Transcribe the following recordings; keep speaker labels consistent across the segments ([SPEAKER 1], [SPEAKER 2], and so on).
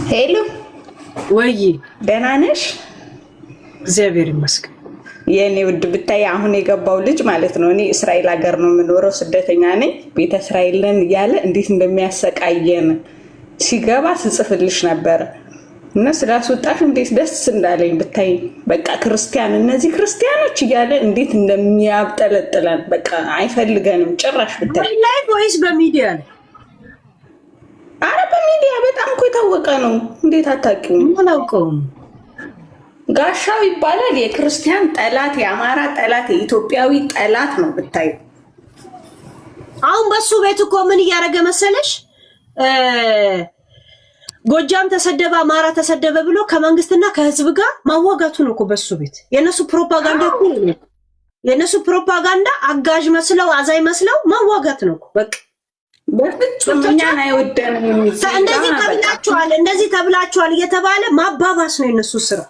[SPEAKER 1] ሄሎ
[SPEAKER 2] ወይ
[SPEAKER 1] ደህና ነሽ?
[SPEAKER 2] እግዚአብሔር ይመስገን።
[SPEAKER 1] የኔ ውድ ብታይ አሁን የገባው ልጅ ማለት ነው። እኔ እስራኤል ሀገር ነው የምኖረው፣ ስደተኛ ነኝ። ቤተ እስራኤል ነን እያለ እንዴት እንደሚያሰቃየን ሲገባ ስጽፍልሽ ነበረ እና ስላስወጣሽ እንዴት ደስ እንዳለኝ ብታይ። በቃ ክርስቲያን፣ እነዚህ ክርስቲያኖች እያለ እንዴት እንደሚያብጠለጥለን በቃ አይፈልገንም ጭራሽ ብታይ።
[SPEAKER 2] ላይ ወይስ በሚዲያ ላይ?
[SPEAKER 1] አረ በሚዲያ በጣም እኮ የታወቀ ነው። እንዴት አታውቂውም?
[SPEAKER 2] አላውቀውም።
[SPEAKER 1] ጋሻው ይባላል። የክርስቲያን ጠላት፣ የአማራ ጠላት፣ የኢትዮጵያዊ ጠላት ነው ብታይ።
[SPEAKER 2] አሁን በሱ ቤት እኮ ምን እያደረገ መሰለሽ? ጎጃም ተሰደበ፣ አማራ ተሰደበ ብሎ ከመንግስትና ከህዝብ ጋር ማዋጋቱ ነው እኮ በሱ ቤት። የነሱ ፕሮፓጋንዳ እኮ ነው። የነሱ ፕሮፓጋንዳ አጋዥ መስለው አዛይ መስለው ማዋጋት ነው እኮ በቃ።
[SPEAKER 1] በፍጹም እኛን አይወደንም።
[SPEAKER 2] እንደዚህ ተብላችኋል እየተባለ ማባባስ ነው የነሱ ስራ።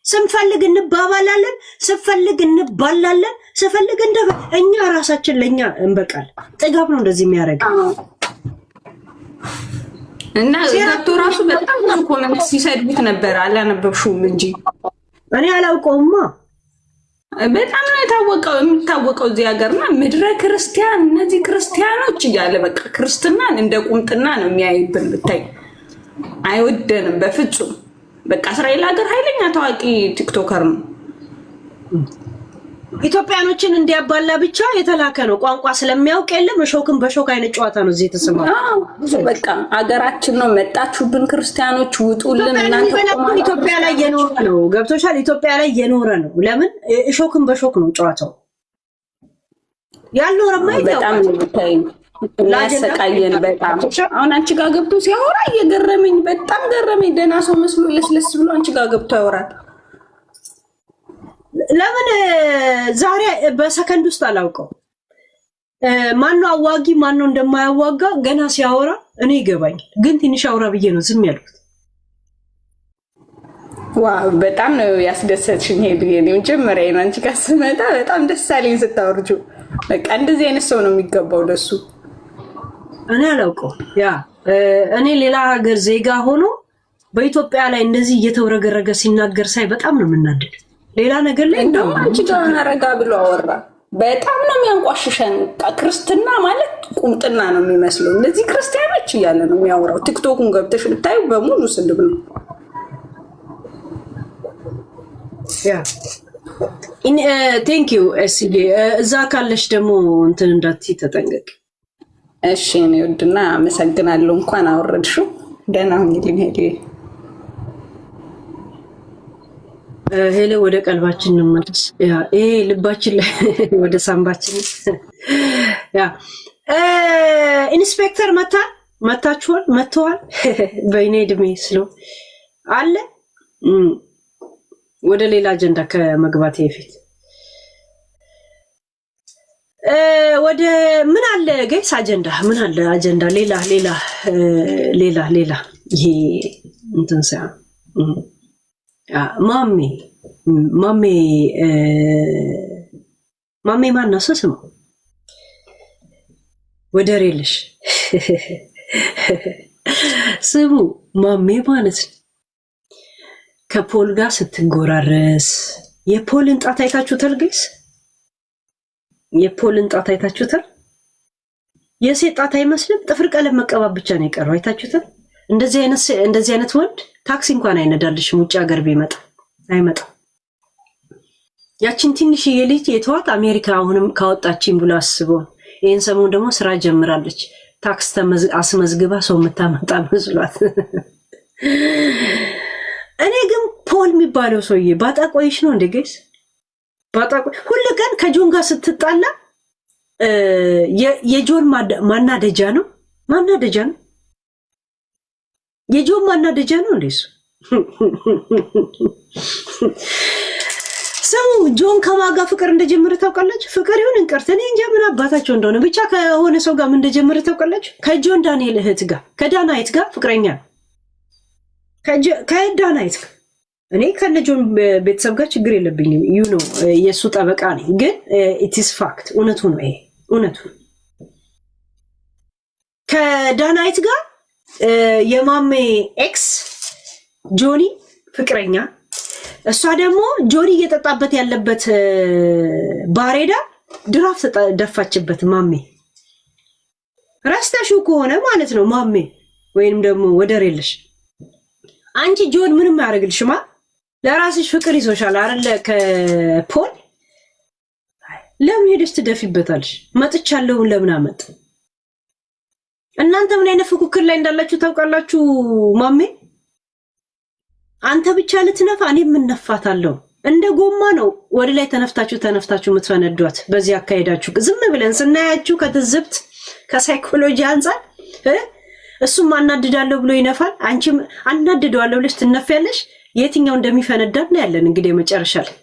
[SPEAKER 2] ስንፈልግ እንባባላለን፣ ስንፈልግ እንባላለን፣ ስንፈልግ እኛ ራሳችን ለኛ እንበቃል። ጥጋብ ነው እንደዚህ የሚያደርግ
[SPEAKER 1] እና ዛቶ ራሱ በጣም ብዙ ኮሜንት ሲሰድቡት ነበር። አላነበብሽውም እንጂ
[SPEAKER 2] እኔ አላውቀውማ።
[SPEAKER 1] በጣም ነው የሚታወቀው እዚህ ሀገርና ምድረ ክርስቲያን፣ እነዚህ ክርስቲያኖች እያለ በቃ ክርስትናን እንደ ቁምጥና ነው የሚያይብን ብታይ። አይወደንም በፍጹም። በቃ እስራኤል ሀገር ኃይለኛ ታዋቂ ቲክቶከር ነው።
[SPEAKER 2] ኢትዮጵያኖችን እንዲያባላ ብቻ የተላከ ነው። ቋንቋ ስለሚያውቅ የለም እሾክን በሾክ አይነት ጨዋታ ነው እዚህ የተሰማው።
[SPEAKER 1] በቃ ሀገራችን ነው መጣችሁብን ክርስቲያኖች ውጡልን። እናንተ
[SPEAKER 2] ኢትዮጵያ ላይ የኖረ ነው። ገብቶሻል? ኢትዮጵያ ላይ የኖረ ነው። ለምን እሾክን በሾክ ነው ጨዋታው። ያልኖረማ
[SPEAKER 1] በጣም ያሰቃየን በጣም። አሁን አንቺ ጋር ገብቶ ሲያወራ እየገረመኝ በጣም ገረመኝ። ደህና ሰው መስሎ ለስለስ ብሎ አንቺ ጋር ገብቶ ያወራል።
[SPEAKER 2] ለምን ዛሬ በሰከንድ ውስጥ አላውቀው ማነው አዋጊ ማነው እንደማያዋጋ ገና ሲያወራ እኔ ይገባኛል። ግን ትንሽ አውራ ብዬ ነው ዝም ያልኩት።
[SPEAKER 1] ዋው በጣም ነው ያስደሰትሽኝ። ሄድዬ ነው ጀመረ አንቺ ጋር ስመጣ በጣም ደስ አለኝ ስታወርጁ። በቃ እንደዚህ አይነት ሰው ነው የሚገባው ለሱ።
[SPEAKER 2] እኔ አላውቀው ያ እኔ ሌላ ሀገር ዜጋ ሆኖ በኢትዮጵያ ላይ እንደዚህ እየተወረገረገ ሲናገር ሳይ በጣም ነው የምናደድ። ሌላ ነገር ላይ
[SPEAKER 1] እንደውም አንቺ ጋር አረጋ ብሎ አወራ። በጣም ነው የሚያንቋሽሸን። ክርስትና ማለት ቁምጥና ነው የሚመስለው። እነዚህ ክርስቲያኖች እያለ ነው የሚያወራው። ቲክቶኩን ገብተሽ ብታዩ በሙሉ ስድብ ነው።
[SPEAKER 2] ያ ቴንክ ዩ ኤስዬ። እዛ ካለሽ ደግሞ እንትን እንዳትዪ ተጠንቀቂ።
[SPEAKER 1] እሺ እኔ ውድና አመሰግናለሁ። እንኳን አወረድሽው። ደህና ሁኚልኝ ሄዴ።
[SPEAKER 2] ሄለ ወደ ቀልባችን እንመለስ። ያ ይሄ ልባችን ላይ ወደ ሳምባችን ያ ኢንስፔክተር መጥተዋል። በእኔ እድሜ ስለው አለ። ወደ ሌላ አጀንዳ ከመግባቴ በፊት ወደ ምን አለ ጋይስ አጀንዳ ምን አለ አጀንዳ ሌላ ይሄ እንትን ሳይሆን ማሜ ማነው ስሙ? ወደር የለሽ ስሙ ማሜ ማለት ነው። ከፖል ጋር ስትጎራረስ የፖልን ጣት አይታችሁታል ጋይስ? የፖልን ጣት አይታችሁታል? የሴት ጣት አይመስልም። ጥፍር ቀለም መቀባት ብቻ ነው የቀረው። አይታችሁታል? እንደዚህ አይነት ወንድ ታክሲ እንኳን አይነዳልሽም። ውጭ ሀገር ቢመጣ አይመጣም። ያችን ትንሽዬ ልጅ የተዋት አሜሪካ አሁንም ካወጣችኝ ብሎ አስበው። ይሄን ሰሞን ደግሞ ስራ ጀምራለች። ታክስ አስመዝግባ ሰው የምታመጣ መስሏት። እኔ ግን ፖል የሚባለው ሰውዬ ባጣቆይሽ ነው እንደ ጋይስ ባጣቆይ ሁሉ ቀን ከጆን ጋር ስትጣላ የጆን ማናደጃ ነው። የጆን ማናደጃ ነው እንደሱ። ሰው ጆን ከማጋ ፍቅር እንደጀመረ ታውቃላችሁ? ፍቅር ይሁን እንቅርት እኔ እንጃ ምን አባታቸው እንደሆነ ብቻ ከሆነ ሰው ጋር ምን እንደጀመረ ታውቃላችሁ? ከጆን ዳንኤል እህት ጋር ከዳናይት ጋር ፍቅረኛ ከዳናይት ጋር። እኔ ከነጆን ቤተሰብ ጋር ችግር የለብኝም። ዩ ኖ የሱ ጠበቃ ነኝ። ግን ኢትስ ፋክት እውነቱ ነው። ይሄ እውነቱ ከዳናይት ጋር የማሜ ኤክስ ጆኒ ፍቅረኛ፣ እሷ ደግሞ ጆኒ እየጠጣበት ያለበት ባሬዳ ድራፍት ደፋችበት። ማሜ ረስተሽው ከሆነ ማለት ነው ማሜ፣ ወይንም ደግሞ ወደር የለሽ አንቺ ጆን ምንም ያደርግልሽማ። ለራስሽ ፍቅር ይዞሻል አይደለ? ከፖል ለምን ሄደሽ ትደፊበታለሽ? መጥቻለሁ ለምን አመጥ? እናንተ ምን አይነት ፉክክር ላይ እንዳላችሁ ታውቃላችሁ? ማሜ አንተ ብቻ ልትነፋ እኔ ምን ነፋታለሁ? እንደ ጎማ ነው ወደ ላይ ተነፍታችሁ የምትፈነዷት። በዚህ አካሄዳችሁ ዝም ብለን ስናያችሁ ከትዝብት ከሳይኮሎጂ አንፃር እሱም አናድዳለሁ ብሎ ይነፋል፣ አንቺም አናድደዋለሁ ብለሽ ትነፊያለሽ። የትኛው እንደሚፈነዳ ነው ያለን እንግዲህ መጨረሻ ላይ።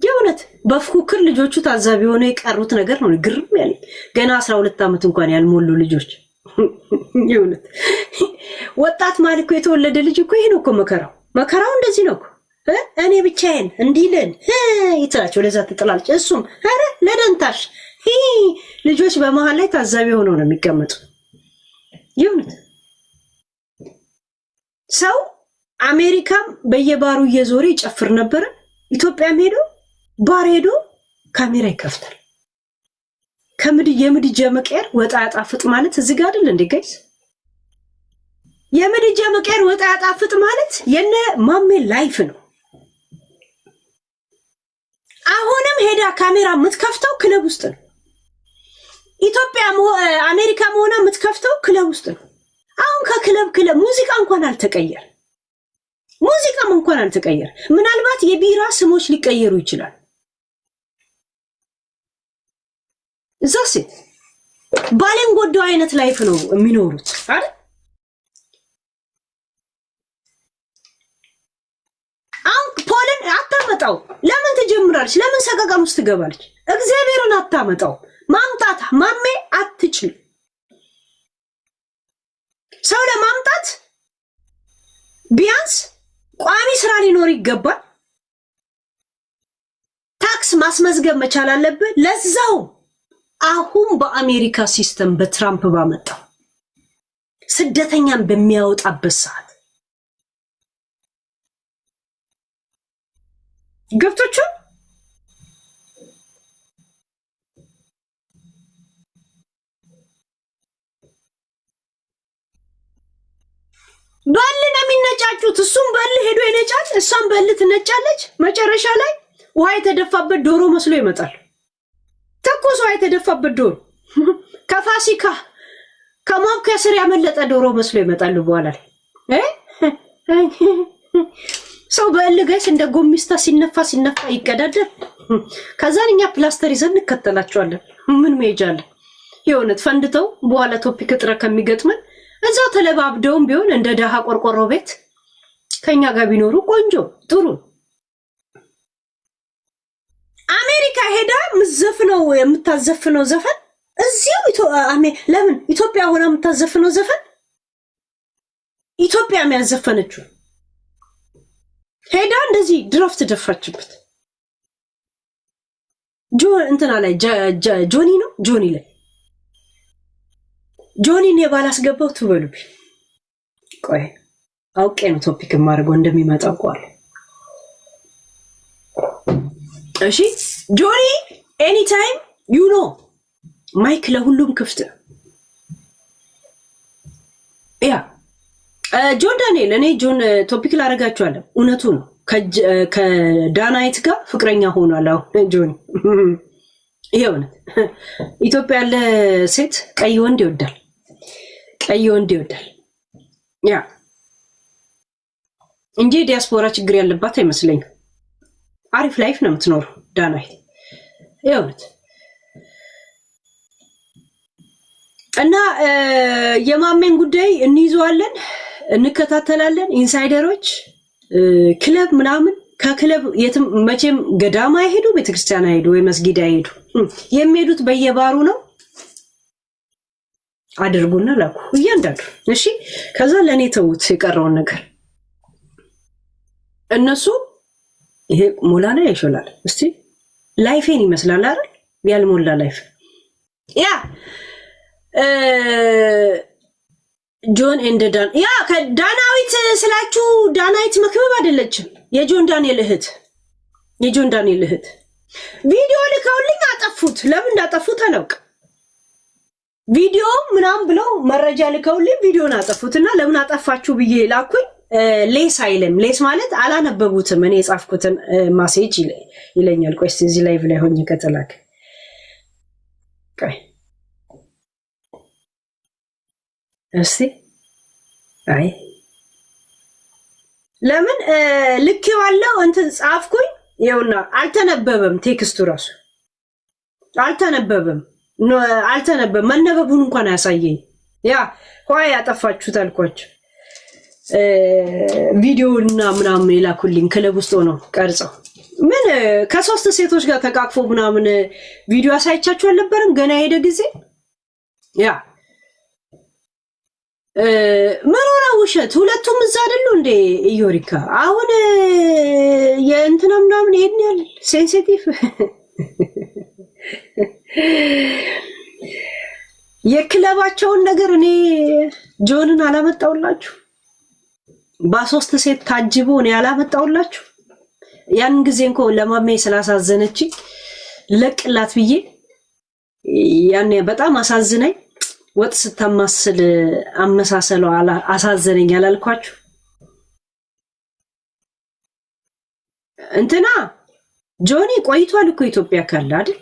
[SPEAKER 2] የእውነት በፉክክር ልጆቹ ታዛቢ ሆነው የቀሩት ነገር ነው ግርም ያለኝ። ገና 12 ዓመት እንኳን ያልሞሉ ልጆች። የእውነት ወጣት ማለት እኮ የተወለደ ልጅ እኮ ይሄ ነው እኮ መከራው እንደዚህ ነው እኮ። እኔ ብቻዬን እንዲልን ይትላቸው ለዛ ትጥላለች። እሱም አረ ለደንታሽ ልጆች በመሃል ላይ ታዛቢ ሆነው ነው የሚቀመጡ። ይሁን ሰው አሜሪካም በየባሩ እየዞረ ይጨፍር ነበር። ኢትዮጵያም ሄዶ ባር ሄዶ ካሜራ ይከፍታል። የምድጃ መቀየር ወጣ ያጣፍጥ ማለት እዚህ ጋር አይደል እንዴ ጋይስ? የምድጃ መቀየር ወጣ ያጣፍጥ ማለት የነ ማሜ ላይፍ ነው። አሁንም ሄዳ ካሜራ የምትከፍተው ክለብ ውስጥ ነው። ኢትዮጵያ አሜሪካ መሆኗ የምትከፍተው ክለብ ውስጥ ነው። አሁን ከክለብ ሙዚቃ እንኳን አልተቀየረ። ምናልባት የቢራ ስሞች ሊቀየሩ ይችላል። እዛ ሴት ባለንጎዶ አይነት ላይፍ ነው የሚኖሩት አይደል? አሁን ፖልን አታመጣው። ለምን ትጀምራለች? ለምን ሰቀቀን ውስጥ ትገባለች? እግዚአብሔርን አታመጣው። ማምጣት ማሜ አትችል። ሰው ለማምጣት ቢያንስ ቋሚ ስራ ሊኖር ይገባል። ታክስ ማስመዝገብ መቻል አለብህ። ለዛው አሁን በአሜሪካ ሲስተም በትራምፕ ባመጣው ስደተኛን በሚያወጣበት ሰዓት ገብቶቹ በል ነው የሚነጫጩት። እሱም በል ሄዶ ይነጫል፣ እሷም በል ትነጫለች። መጨረሻ ላይ ውሃ የተደፋበት ዶሮ መስሎ ይመጣል። ተኩስ ውሃ የተደፋበት ዶሮ ከፋሲካ ከማብከያ ስር ያመለጠ ዶሮ መስሎ ይመጣሉ። በኋላ ላይ ሰው በል ጋይስ እንደ ጎሚስታ ሲነፋ ይቀዳደር። ከዛን እኛ ፕላስተር ይዘን እንከተላቸዋለን። ምን መሄጃለን? የእውነት ፈንድተው በኋላ ቶፒክ እጥረ ከሚገጥመን እዛው ተለባብደውም ቢሆን እንደ ደሃ ቆርቆሮ ቤት ከኛ ጋር ቢኖሩ ቆንጆ ጥሩ። አሜሪካ ሄዳ የምታዘፍነው ዘፈን እዚሁ ለምን ኢትዮጵያ ሆና የምታዘፍነው ዘፈን ኢትዮጵያ የሚያዘፈነችው ሄዳ እንደዚህ ድራፍት ደፋችበት። እንትና ላይ ጆኒ ላይ ጆኒን የባላስገባው ትበሉብኝ። ቆይ አውቄ ነው ቶፒክ ማድረገው እንደሚመጣው ቋል። እሺ ጆኒ ኤኒ ታይም ማይክ ለሁሉም ክፍት። ያ ጆን ዳንኤል እኔ ጆን ቶፒክ ላደርጋችኋለሁ። እውነቱ ነው። ከዳናይት ጋር ፍቅረኛ ሆኗል። አሁን ጆኒ ይሄው ነው። ኢትዮጵያ ያለ ሴት ቀይ ወንድ ይወዳል። ያ እንጂ ዲያስፖራ ችግር ያለባት አይመስለኝም። አሪፍ ላይፍ ነው የምትኖረው ዳናይት። ይሄው ነው። እና የማሜን ጉዳይ እንይዘዋለን፣ እንከታተላለን። ኢንሳይደሮች ክለብ ምናምን ከክለብ የትም መቼም ገዳማ አይሄዱ፣ ቤተክርስቲያን አይሄዱ፣ ወይ መስጊድ አይሄዱ። የሚሄዱት በየባሩ ነው። አድርጉና ላኩ እያንዳንዱ። እሺ ከዛ ለኔ ተውት የቀረውን ነገር። እነሱ ይሄ ሞላ ላይ ይሾላል። እስቲ ላይፌን ይመስላል አይደል? ያልሞላ ላይፍ ያ ጆን ኤንድ ዳን ያ ከዳናዊት ስላችሁ ዳናዊት መክብብ አይደለችም። የጆን ዳንኤል እህት ቪዲዮ ልከውልኝ አጠፉት። ለምን እንዳጠፉት አላውቅም። ቪዲዮ ምናምን ብለው መረጃ ልከውልኝ ቪዲዮን አጠፉትና ለምን አጠፋችሁ ብዬ ላኩኝ። ሌስ አይልም። ሌስ ማለት አላነበቡትም። እኔ የጻፍኩትን ማሴጅ ይለኛል። ቆይ እዚህ ላይቭ ላይ ሆኜ ከተላከ ቆይ እስቲ አይ ለምን ልኬዋለሁ እንትን ጻፍኩኝ። ይኸውና አልተነበበም። ቴክስቱ ራሱ አልተነበበም። መነበቡን እንኳን አያሳየኝ። ያ ሆይ ያጠፋችሁት አልኳቸው። ቪዲዮና ምናምን የላኩልኝ ክለብ ውስጥ ሆነው ቀርጸው ምን ከ3 ሴቶች ጋር ተቃቅፎ ምናምን ቪዲዮ አሳይቻችሁ አልነበረም? ገና ሄደ ጊዜ ያ ምን ሆነ ውሸት? ሁለቱም እዛ አይደሉ እንዴ? ኢዮሪካ አሁን የእንትና ምናምን ይሄን ያህል ሴንሲቲቭ የክለባቸውን ነገር እኔ ጆንን አላመጣውላችሁ። በ3 ሴት ታጅቦ እኔ አላመጣውላችሁ። ያን ጊዜ እንኳን ለማሜ ስላሳዘነች ለቅላት ብዬ ያን በጣም አሳዝነኝ። ወጥ ስታማስል አመሳሰለው አሳዘነኝ አላልኳችሁ? እንትና ጆኒ ቆይቷል እኮ ኢትዮጵያ ካለ አይደል?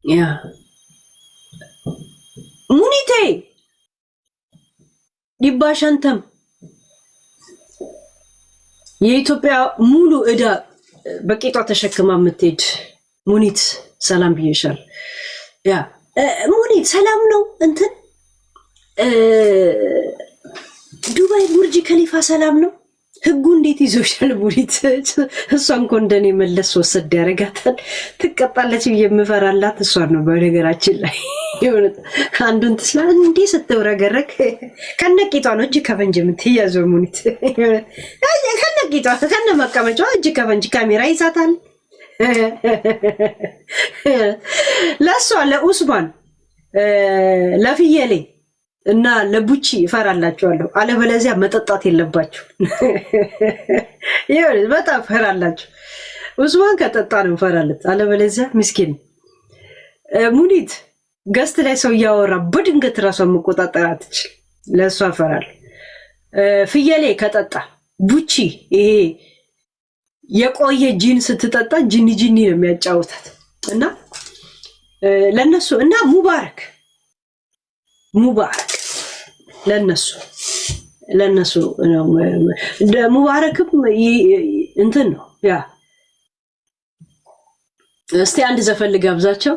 [SPEAKER 2] ያ ሙኒቴ ዲባሻንተም የኢትዮጵያ ሙሉ እዳ በቂጧ ተሸክማ የምትሄድ ሙኒት ሰላም ብዬሻል። ያ ሙኒት ሰላም ነው። እንትን ዱባይ ቡርጅ ከሊፋ ሰላም ነው። ህጉ እንዴት ይዞሻል ሙኒት? እሷን እኮ እንደኔ መለስ ወሰድ ያደርጋታል። ትቀጣለች ብዬ የምፈራላት እሷን ነው። በነገራችን ላይ የሆነ አንዱን ትስላ እንዴ ስትውረገረግ ከነቂጧ ነው እጅ ከፈንጅ የምትያዘው ሙኒት። ከነቂጧ ከነ መቀመጫዋ እጅ ከፈንጅ ካሜራ ይዛታል። ለሷ ለኡስማን ለፍየሌ እና ለቡቺ እፈራላችኋለሁ። አለበለዚያ መጠጣት የለባችሁ። ይሄ በጣም እፈራላችሁ። ኡስማን ከጠጣ ነው እፈራለት። አለበለዚያ ምስኪን ሙኒት ገስት ላይ ሰው እያወራ በድንገት ራሷን መቆጣጠር አትችል። ለሷ እፈራለሁ። ፍየሌ ከጠጣ ቡቺ ይሄ የቆየ ጂን ስትጠጣ ጂኒ ነው የሚያጫውታት እና ለነሱ እና ሙባረክ ለነሱ ነው። ሙባረክም እንትን ነው። ያ እስቲ አንድ ዘፈን ልጋብዛቸው።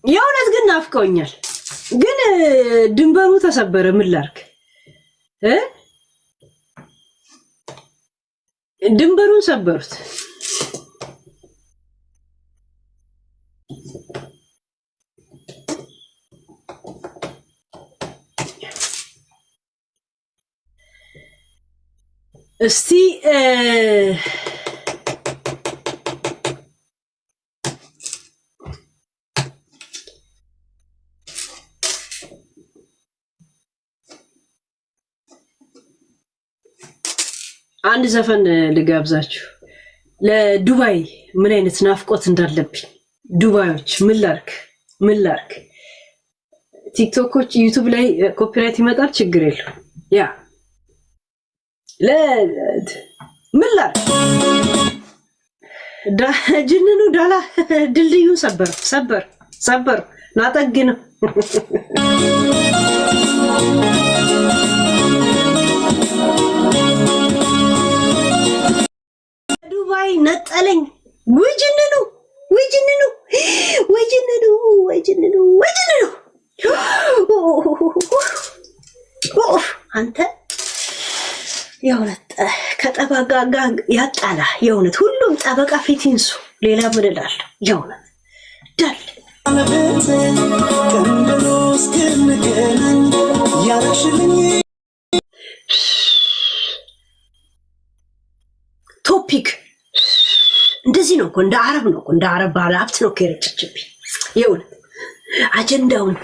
[SPEAKER 2] የእውነት ግን ናፍቀውኛል። ግን ድንበሩ ተሰበረ። ምን ላድርግ? ድንበሩን ሰበሩት። እስቲ አንድ ዘፈን ልጋብዛችሁ። ለዱባይ ምን አይነት ናፍቆት እንዳለብኝ ዱባዮች ምን ላርክ ቲክቶኮች ዩቲዩብ ላይ ኮፒራይት ይመጣል፣ ችግር የለው። ያ ምን ላርክ ጅንኑ ዳላ ድልድዩ ሰበር ናጠግ ነው። ዱባይ ነጠለኝ። ወጅንኑ አንተ የእውነት ከጠበቃ ጋር ያጣላ። የእውነት ሁሉም ጠበቃ ፊት ይንሱ። ሌላ ምን እላለሁ? የእውነት ዳል ቶፒክ እንደዚህ ነው እኮ እንደ አረብ ነው እኮ እንደ አረብ ባለ ሀብት ነው ከረጨችብኝ የእውነት አጀንዳውን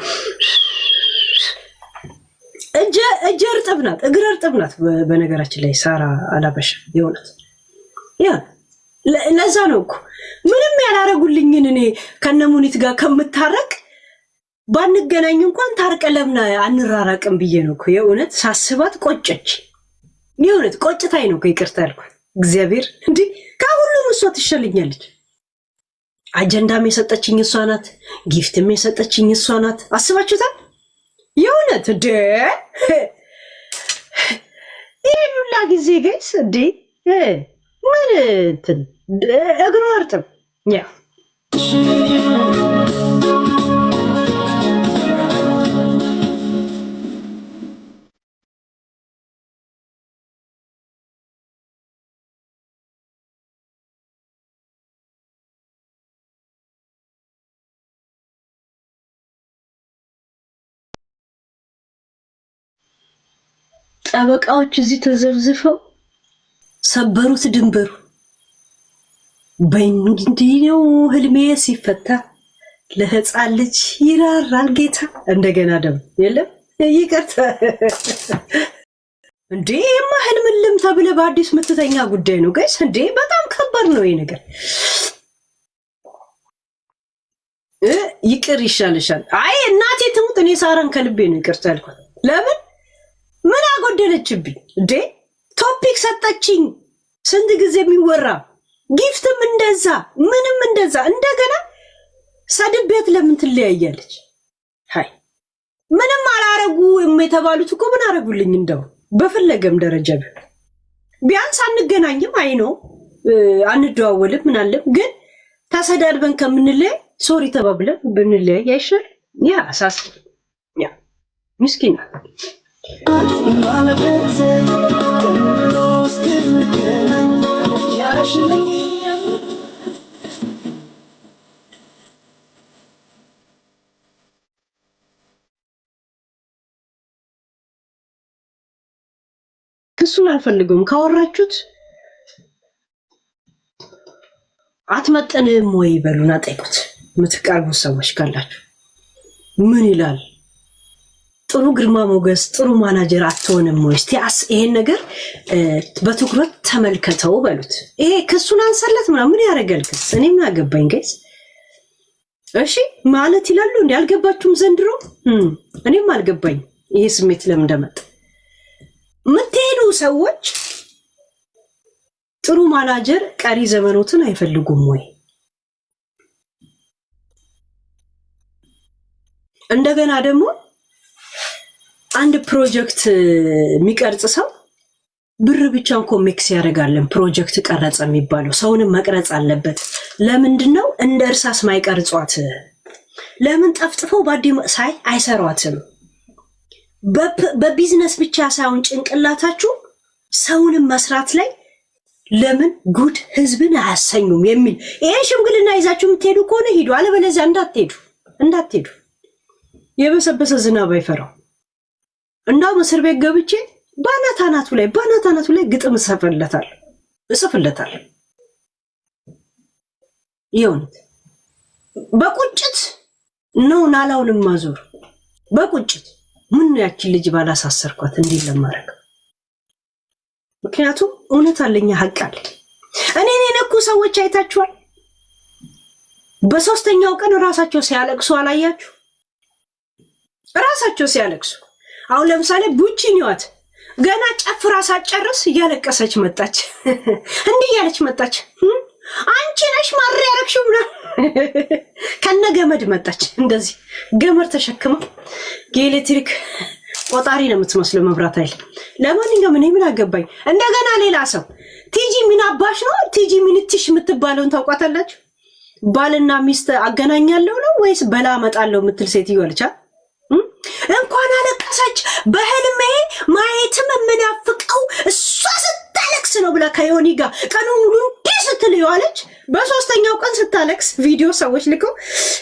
[SPEAKER 2] እጀ እርጥብ ናት እግር እርጥብ ናት በነገራችን ላይ ሳራ አላበሻ የእውነት ያ ለዛ ነው እኮ ምንም ያላረጉልኝን እኔ ከነሙኒት ጋር ከምታረቅ ባንገናኝ እንኳን ታርቀ ለምና አንራራቅም ብዬ ነው እኮ የእውነት ሳስባት ቆጨች የእውነት ቆጭታይ ነው እኮ ይቅርታ ያልኩት እግዚአብሔር እንዴ ከሁሉም እሷ ትሸልኛለች አጀንዳም የሰጠችኝ እሷ ናት ጊፍትም የሰጠችኝ እሷ ናት አስባችሁታል የእውነት እንዴ ይሄን ሁላ ጊዜ ጋይስ እንዴ ምን እንትን እግሩ እርጥብ ያ ጠበቃዎች እዚህ ተዘርዝፈው ሰበሩት ድንበሩ በእንግዲህ ነው ህልሜ ሲፈታ ለህፃን ልጅ ይራራል ጌታ እንደገና ደግሞ የለም ይቅርታ እንዴ ህልምልም ተብለ በአዲስ ምትተኛ ጉዳይ ነው ጋይስ እንዴ በጣም ከባድ ነው ይሄ ነገር ይቅር ይሻልሻል አይ እናቴ ትሙት እኔ ሳራን ከልቤ ነው ይቅርታ ያልኳት ለምን ምን አጎደለችብኝ እንዴ ቶፒክ ሰጠችኝ ስንት ጊዜ የሚወራ ጊፍትም እንደዛ ምንም እንደዛ እንደገና ሰድቤት ለምን ትለያያለች ሃይ ምንም አላረጉ የተባሉት እኮ ምን አረጉልኝ እንደው በፈለገም ደረጃ ቢያንስ አንገናኝም አይ ነው አንደዋወልም ምን አለ ግን ተሰዳድበን ከምንለይ ሶሪ ተባብለን ብንለይ አይሻል ያ አሳስ ያ ምስኪና ክሱን አልፈልገውም ካወራችሁት አትመጠንም ወይ በሉና ጠይቁት የምትቀርቡት ሰዎች ካላችሁ ምን ይላል ጥሩ ግርማ ሞገስ ጥሩ ማናጀር አትሆንም ወይ እስቲ ይሄን ነገር በትኩረት ተመልከተው በሉት ይሄ ክሱን አንሰለት ምን ያረጋል ክስ እኔ ምን አገባኝ ጋይስ እሺ ማለት ይላሉ እንዴ አልገባችሁም ዘንድሮ እኔም አልገባኝ ይሄ ስሜት ለምን እንደመጣ ምትሄዱ ሰዎች ጥሩ ማናጀር ቀሪ ዘመኖትን አይፈልጉም ወይ እንደገና ደግሞ አንድ ፕሮጀክት የሚቀርጽ ሰው ብር ብቻን ኮሚክስ ያደርጋለን ፕሮጀክት ቀረጸ የሚባለው ሰውንም መቅረጽ አለበት ለምንድነው እንደ እርሳስ ማይቀርጿት ለምን ጠፍጥፈው ባዲ ሳይ አይሰሯትም በቢዝነስ ብቻ ሳይሆን ጭንቅላታችሁ ሰውንም መስራት ላይ ለምን ጉድ ህዝብን አያሰኙም የሚል ይሄ ሽምግልና ይዛችሁ የምትሄዱ ከሆነ ሂዱ አለበለዚያ እንዳትሄዱ የበሰበሰ ዝናብ አይፈራው እንዳው እስር ቤት ገብቼ ባናታናቱ ላይ ግጥም እጽፍለታል ይሁንት በቁጭት ነው ናላውንም ማዞር በቁጭት ምን ያቺን ልጅ ባላሳሰርኳት እንዴ ለማረግ ምክንያቱም እውነት አለኛ ሐቅ አለ እኔ ነኩ ሰዎች አይታችኋል በሶስተኛው ቀን ራሳቸው ሲያለቅሱ አላያችሁ ራሳቸው ሲያለቅሱ አሁን ለምሳሌ ቡቺኒዋት ገና ጨፍራ ሳጨርስ እያለቀሰች መጣች እንዲህ ያለች መጣች አንቺ ነሽ ማሪ ያረክሽው ከነ ገመድ መጣች እንደዚህ ገመድ ተሸክማ የኤሌክትሪክ ቆጣሪ ነው የምትመስለው መብራት አይል ለማንኛውም እኔ ምን አገባኝ እንደገና ሌላ ሰው ቲጂ ምን አባሽ ነው ቲጂ ምንትሽ የምትባለውን ታውቋታላችሁ ባልና ሚስት አገናኛለሁ ነው ወይስ በላ መጣለው የምትል ሴትዮ አለች እንኳን አለቀሰች በህልሜ ማየትም ምናፍቀው እሷ ስታለቅስ ነው ብላ ከዮኒ ጋር ቀኑ ሙሉ ስትል ይዋለች በሶስተኛው ቀን ስታለቅስ ቪዲዮ ሰዎች ልከው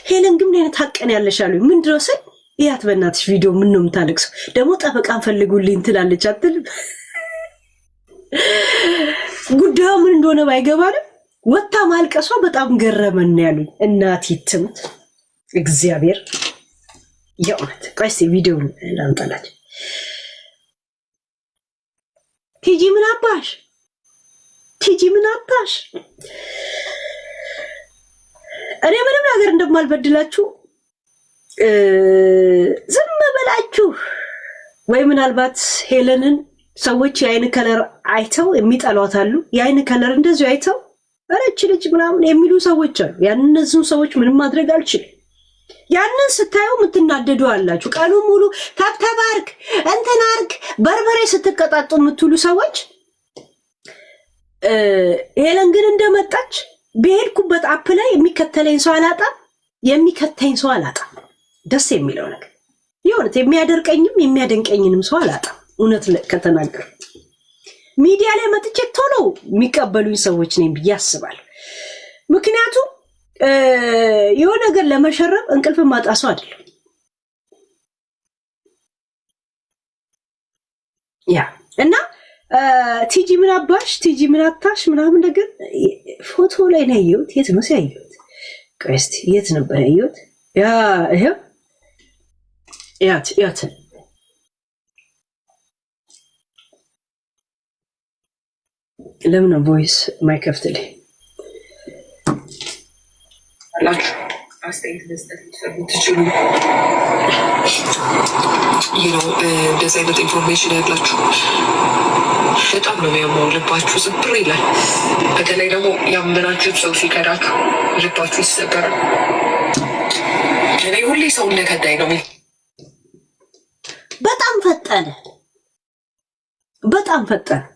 [SPEAKER 2] ሄለን ግን ምን አይነት ሐቀን ያለሻሉ ምንድነው ስል ያት በእናትሽ ቪዲዮ ምን ነው የምታለቅሰው ደግሞ ጠበቃን ፈልጉልኝ ትላለች አትል ጉዳዩ ምን እንደሆነ ባይገባንም ወጣ ማልቀሷ በጣም ገረመን ያሉኝ እናቴ ትምት እግዚአብሔር የእውነት ቆይስ ቪዲዮውን ላምጣላችሁ። ቲጂ ምን አባሽ እኔ ምንም ነገር እንደማልበድላችሁ ዝም በላችሁ ወይ ምናልባት ሄለንን ሰዎች የአይን ከለር አይተው የሚጠሏት አሉ። የአይን ከለር እንደዚሁ አይተው አረች ልጅ ምናምን የሚሉ ሰዎች አሉ። ያንነሱ ሰዎች ምንም ማድረግ አልችልም። ያንን ስታዩ የምትናደዱ አላችሁ። ቀኑ ሙሉ ተባርክ እንትን አርግ በርበሬ ስትቀጣጡ የምትሉ ሰዎች ሄለን ግን እንደመጣች በሄድኩበት አፕ ላይ የሚከተለኝ ሰው አላጣም። ደስ የሚለው ነገር የእውነት የሚያደርቀኝም የሚያደንቀኝንም ሰው አላጣም። እውነት ከተናገር ሚዲያ ላይ መጥቼ ቶሎ የሚቀበሉኝ ሰዎች ነኝ ብዬ አስባለሁ። ምክንያቱም የሆነ ነገር ለመሸረብ እንቅልፍ ማጣሰው አይደለም። ያ እና ቲጂ ምን አባሽ ቲጂ ምን አታሽ ምናምን ነገር ፎቶ ላይ ነው ያየሁት። የት ነው ያየሁት? ቀስቲ የት ነበር ያየሁት? ያ ይሄው ያት ለምን ቮይስ ማይከፍትልኝ
[SPEAKER 3] አላችሁ አስተያየት መስጠት ትችሉ። እንደዚህ አይነት ኢንፎርሜሽን ያላችሁ በጣም ነው የሚያማው። ልባችሁ ዝብር ይላል። በተለይ ደግሞ ያመናችሁ ሰው ሲከዳችሁ ልባችሁ ይሰበራል። እኔ ሁሌ ሰው እንደከዳኝ ነው።
[SPEAKER 2] በጣም ፈጠነ።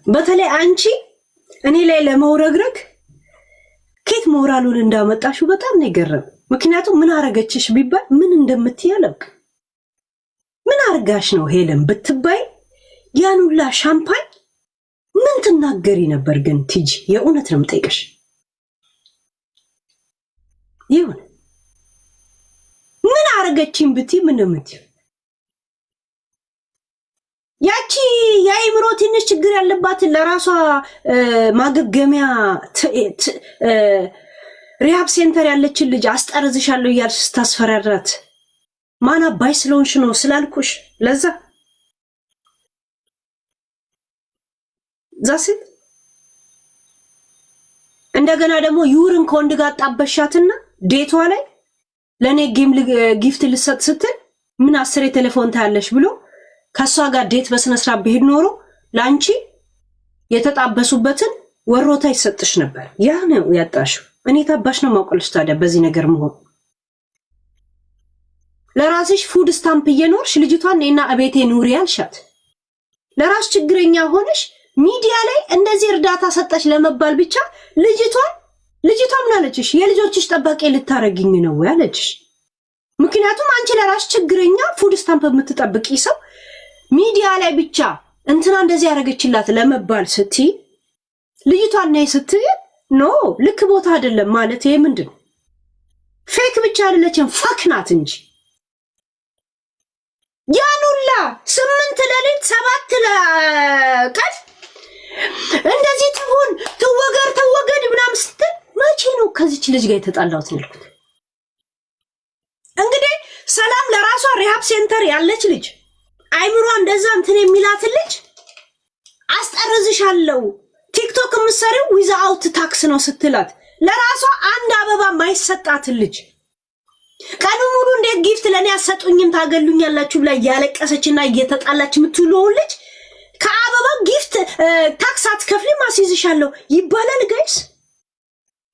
[SPEAKER 2] በተለይ አንቺ እኔ ላይ ለመውረግረግ ኬት ሞራሉን እንዳመጣሽው በጣም ነው የገረመኝ። ምክንያቱም ምን አረገችሽ ቢባል ምን እንደምትያለቅ ምን አርጋሽ ነው ሄለን ብትባይ ያኑላ ሻምፓኝ ምን ትናገሪ ነበር? ግን ቲጂ የእውነት ነው የምጠይቅሽ። ይሁን ምን አረገችኝ ብትይ ምን እንደምትይ ያቺ የአይምሮ ትንሽ ችግር ያለባትን ለራሷ ማገገሚያ ሪሃብ ሴንተር ያለችን ልጅ አስጠርዝሻለሁ እያልሽ ስታስፈራራት ማን አባይ ስለሆንሽ ነው ስላልኩሽ ለዛ ዛሲት እንደገና ደግሞ ዩርን ከወንድ ጋር ጣበሻትና ዴቷ ላይ ለኔ ጊፍት ልሰጥ ስትል ምን 10 ቴሌፎን ታያለሽ ብሎ ከሷ ጋር ዴት በስነስራ ቢሄድ ኖሮ ላንቺ የተጣበሱበትን ወሮታ ይሰጥሽ ነበር። ያ ነው ያጣሽው። እኔ ታባሽ ነው ማቆልሽ ታዲያ በዚህ ነገር መሆን ለራስሽ ፉድ ስታምፕ እየኖርሽ ልጅቷን ነይና አቤቴ ኑሪ ያልሻት ለራስ ችግረኛ ሆነሽ ሚዲያ ላይ እንደዚህ እርዳታ ሰጠሽ ለመባል ብቻ ልጅቷ ምን አለችሽ? የልጆችሽ ጠባቂ ልታረግኝ ነው ያለችሽ። ምክንያቱም አንቺ ለራስ ችግረኛ ፉድ ስታምፕ የምትጠብቂ ሰው ሚዲያ ላይ ብቻ እንትና እንደዚህ ያረገችላት ለመባል ስትይ ልጅቷን ነይ ስትይ ኖ ልክ ቦታ አይደለም ማለት ይሄ ምንድን ፌክ ብቻ አይደለችም ፋክ ናት እንጂ ያኑላ 8 ሌሊት 7 ቀን እንደዚህ ትሁን ተወገድ ምናምን ስትል መቼ ነው ከዚች ልጅ ጋር የተጣላሁት ነው ያልኩት። እንግዲህ ሰላም ለራሷ ሪሃብ ሴንተር ያለች ልጅ አይምሯ እንደዛ እንትን የሚላት ልጅ አስጠርዝሻለሁ ቲክቶክ ምሰሪው ዊዛውት ታክስ ነው ስትላት ለራሷ አንድ አበባ ማይሰጣት ልጅ ቀኑ ሙሉ እንዴት ጊፍት ለኔ ያሰጡኝም ታገሉኛላችሁ ብላ ያለቀሰችና እየተጣላች የምትውለው ልጅ ከአበባ ጊፍት ታክስ አትከፍልም አስይዝሻለሁ ይባላል። ጋይስ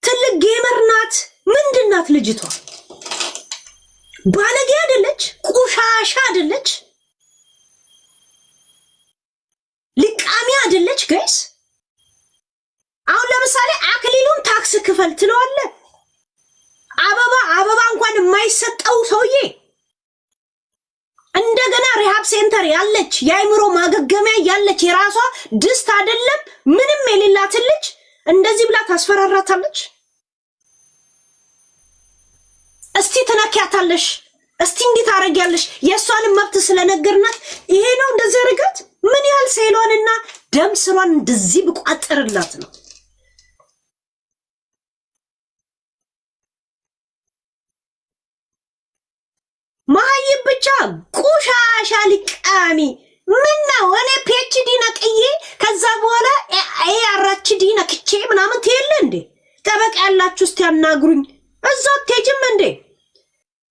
[SPEAKER 2] ትልቅ ጌመር ናት። ምንድናት ልጅቷ? ባለጌ አይደለች? ቁሻሻ አይደለች? ልቃሚ አይደለች? ጋይስ አሁን ለምሳሌ አክሊሉን ታክስ ክፈል ትለዋለ። አበባ እንኳን የማይሰጠው ሰውዬ እንደገና ሪሃብ ሴንተር ያለች የአይምሮ ማገገሚያ ያለች የራሷ ድስት አይደለም ምንም የሌላት ልጅ እንደዚህ ብላ ታስፈራራታለች። እስቲ ትነኪያታለሽ፣ እስቲ እንዴት አረጋለሽ? የሷንም መብት ስለነገርናት ይሄ ነው እንደዚህ አረጋት። ምን ያህል ሴሏንና ደም ስሯን እንደዚህ ብቋጥርላት ነው ቁሻሻ ልቃሚ ምነው እኔ ፒኤችዲ ነቅዬ ከዛ በኋላ አራችዲ ነክቼ ምናምን ትየለ እንዴ? ጠበቃ ያላችሁ እስቲ ያናግሩኝ። እዛው አትሄጂም እንዴ?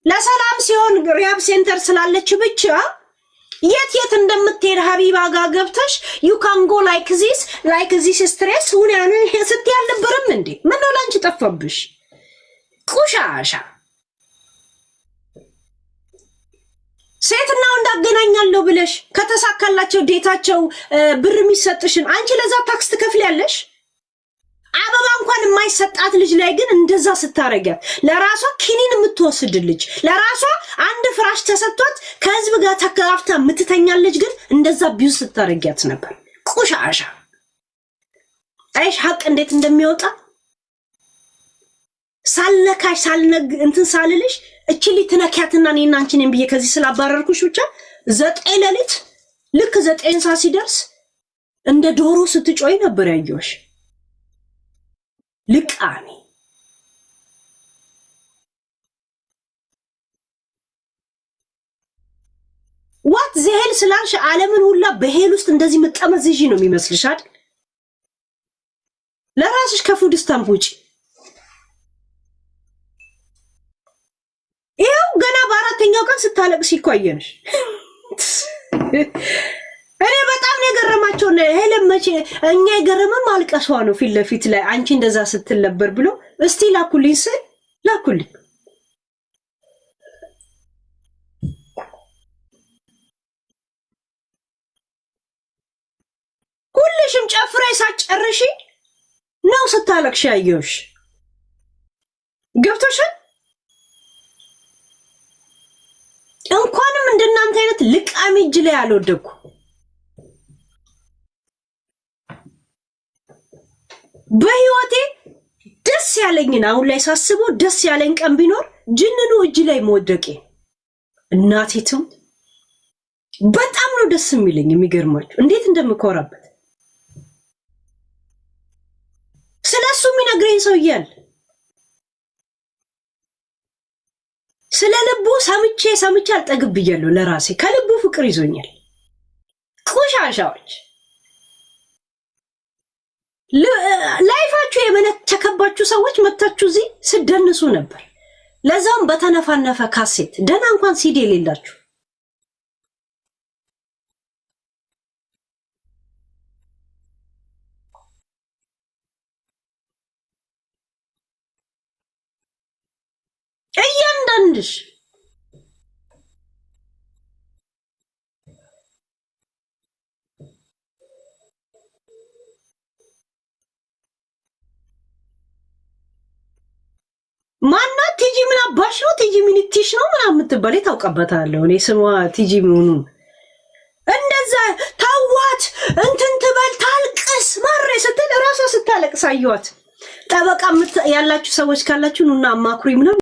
[SPEAKER 2] ለሰላም ሲሆን ሪሃብ ሴንተር ስላለች ብቻ የት እንደምትሄድ ሀቢባ ጋር ገብተሽ you can go like this stress ሁን ያን ስትይ አልነበረም እንዴ? ምነው ላንቺ ጠፋብሽ? ቁሻሻ ሴትና ወንድ አገናኛለሁ ብለሽ ከተሳካላቸው ዴታቸው ብር የሚሰጥሽን አንቺ ለዛ ታክስ ትከፍያለሽ። አበባ እንኳን የማይሰጣት ልጅ ላይ ግን እንደዛ ስታረጋት ለራሷ ኪኒን የምትወስድ ልጅ ለራሷ አንድ ፍራሽ ተሰጥቷት ከህዝብ ጋር ተካፍታ የምትተኛለች ግን እንደዛ ቢዩ ስታረጋት ነበር። ቁሻሻ አይሽ ሀቅ እንዴት እንደሚወጣ ሳልነካሽ ሳልነግ እንትን ሳልልሽ እቺሊ ትነካያትና እኔና አንቺ ነን ብዬ ከዚህ ስላባረርኩሽ ብቻ 9 ሌሊት ልክ 9 ሰዓት ሲደርስ እንደ ዶሮ ስትጮይ ነበር ያየሁሽ። ልቃሚ ዋት ዘሄል ስላልሽ ዓለምን ሁላ በሄል ውስጥ እንደዚህ መጠመዝጂ ነው የሚመስልሽ አይደል? ለራስሽ ከፉድ ስታምፕ ውጪ ይሄው ገና በአራተኛው ቀን ስታለቅስ ይቆየንሽ። እኔ በጣም ነው የገረማቸው ነው ሄለን መቼ እኛ የገረመን ማልቀሷ ነው ፊት ለፊት ላይ አንቺ እንደዛ ስትል ነበር ብሎ እስቲ ላኩልኝ ስል ላኩልኝ። ሁልሽም ጨፍራይ ሳጨርሺ ነው ስታለቅሽ ያየሁሽ። ገብቶሻል? እንኳንም እንደናንተ አይነት ልቃሚ እጅ ላይ አልወደኩ። በህይወቴ ደስ ያለኝን አሁን ላይ ሳስበው ደስ ያለኝ ቀን ቢኖር ጅንኑ እጅ ላይ መወደቄ። እናቴቱም በጣም ነው ደስ የሚለኝ። የሚገርማችሁ እንዴት እንደምኮራበት ስለሱ የሚነግረኝ ሰው እያለ ስለ ልቡ ሰምቼ አልጠግብ ብያለሁ። ለራሴ ከልቡ ፍቅር ይዞኛል። ቁሻሻዎች ላይፋችሁ የመነቸከባችሁ ሰዎች መታችሁ እዚህ ስደንሱ ነበር። ለዛም በተነፋነፈ ካሴት ደና እንኳን ሲዲ የሌላችሁ እያንዳንድሽ ማናት ቲጂ ምን አባሽ ነው ቲጂ ሚኒቲሽ ነው ምናምን የምትባል ታውቀበታለሁ። እኔ ስሟ ቲጂ ምኑን እንደዛ ታዋት እንትን ትበል ታልቅስ ማሬ ስትል ራሷ ስታለቅስ አየኋት። ጠበቃ ያላችሁ ሰዎች ካላችሁ ኑና አማክሩኝ ምናምን